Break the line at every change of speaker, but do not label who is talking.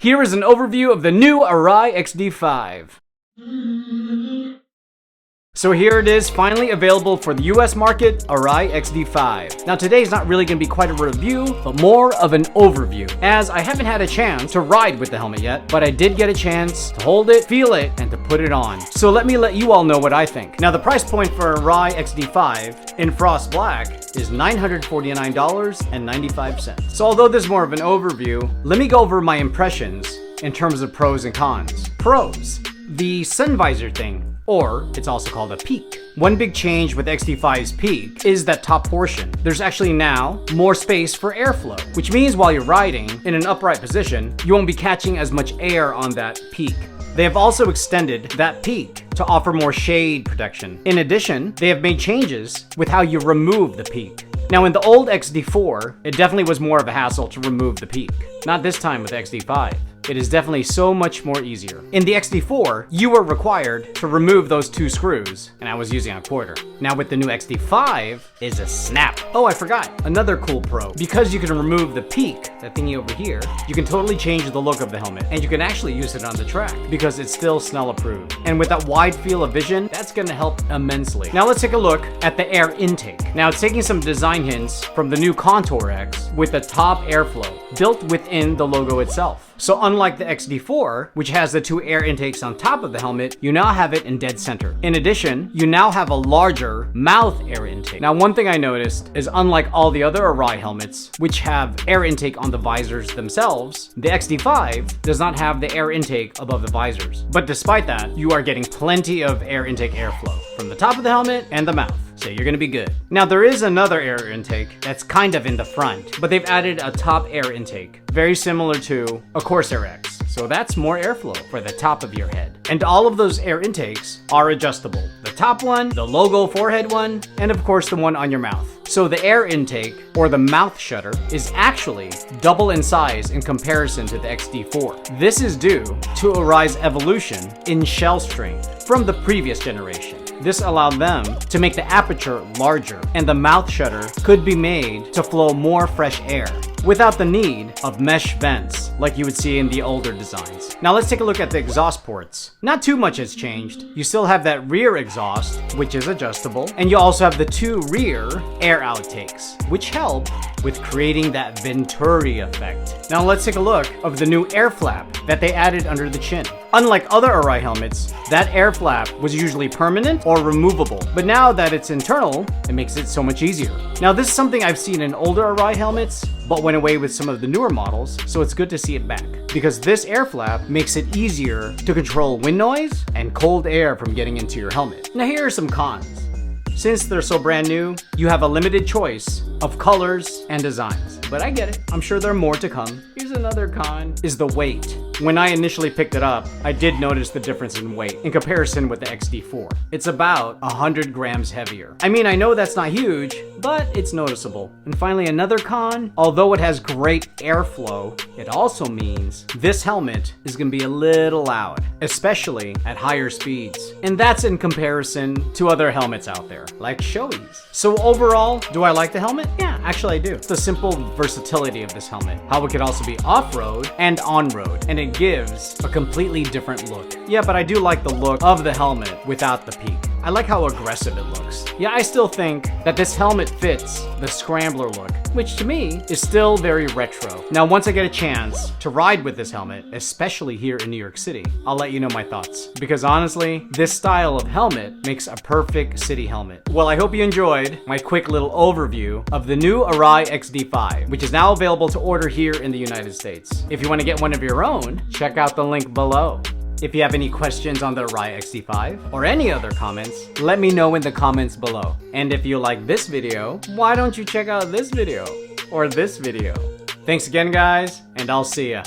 Here is an overview of the new Arai XD5. So here it is, finally available for the US market, Arai XD5. Now today's not really going to be quite a review, but more of an overview, as I haven't had a chance to ride with the helmet yet, but I did get a chance to hold it, feel it, and to put it on. So let you all know what I think. Now the price point for Arai XD5 in Frost Black is $949.95. So although this is more of an overview, let me go over my impressions in terms of pros and cons. Pros: the sun visor thing, or it's also called a peak. One big change with XD5's peak is that top portion. There's actually now more space for airflow, which means while you're riding in an upright position, you won't be catching as much air on that peak. They have also extended that peak to offer more shade protection. In addition, they have made changes with how you remove the peak. Now in the old XD4, it definitely was more of a hassle to remove the peak. Not this time with XD5. It is definitely so much more easier. In the XD4, you were required to remove those two screws, and I was using a quarter. Now with the new XD5, is a snap. Oh, I forgot, another cool pro. Because you can remove the peak, that thingy over here, you can totally change the look of the helmet, and you can actually use it on the track, because it's still Snell approved. And with that wide field of vision, that's gonna help immensely. Now let's take a look at the air intake. Now it's taking some design hints from the new Contour X with the top airflow built within the logo itself. So unlike the XD4, which has the two air intakes on top of the helmet, you now have it in dead center. In addition, you now have a larger mouth air intake. Now one thing I noticed is unlike all the other Arai helmets, which have air intake on the visors themselves, the XD5 does not have the air intake above the visors. But despite that, you are getting plenty of air intake airflow from the top of the helmet and the mouth. So you're gonna be good. Now there is another air intake that's kind of in the front, but they've added a top air intake, very similar to a Corsair X. So that's more airflow for the top of your head. And all of those air intakes are adjustable. The top one, the logo forehead one, and of course the one on your mouth. So the air intake, or the mouth shutter, is actually double in size in comparison to the XD4. This is due to Arai's evolution in shell strength from the previous generation. This allowed them to make the aperture larger, and the mouth shutter could be made to flow more fresh air without the need of mesh vents like you would see in the older designs. Now let's take a look at the exhaust ports. Not too much has changed. You still have that rear exhaust, which is adjustable, and you also have the two rear air outtakes, which help with creating that Venturi effect. Now let's take a look of the new air flap that they added under the chin. Unlike other Arai helmets, that air flap was usually permanent or removable, but now that it's internal, it makes it so much easier. Now this is something I've seen in older Arai helmets, but went away with some of the newer models, so it's good to see it back. Because this air flap makes it easier to control wind noise and cold air from getting into your helmet. Now here are some cons. Since they're so brand new, you have a limited choice of colors and designs. But I get it, I'm sure there are more to come. Here's another con, is the weight. When I initially picked it up, I did notice the difference in weight in comparison with the XD4. It's about 100 grams heavier. I mean, I know that's not huge, but it's noticeable. And finally, another con, although it has great airflow, it also means this helmet is gonna be a little loud, especially at higher speeds. And that's in comparison to other helmets out there, like Shoei's. So overall, do I like the helmet? Yeah, actually I do. It's the simple versatility of this helmet, how it can also be off-road and on-road, and it gives a completely different look. Yeah, but I do like the look of the helmet without the peak. I like how aggressive it looks. Yeah, I still think that this helmet fits the Scrambler look, which to me is still very retro. Now, once I get a chance to ride with this helmet, especially here in New York City, I'll let you know my thoughts. Because honestly, this style of helmet makes a perfect city helmet. Well, I hope you enjoyed my quick little overview of the new Arai XD5, which is now available to order here in the United States. If you want to get one of your own, check out the link below. If you have any questions on the Arai XD5 or any other comments, let me know in the comments below. And if you like this video, why don't you check out this video or this video? Thanks again, guys, and I'll see ya.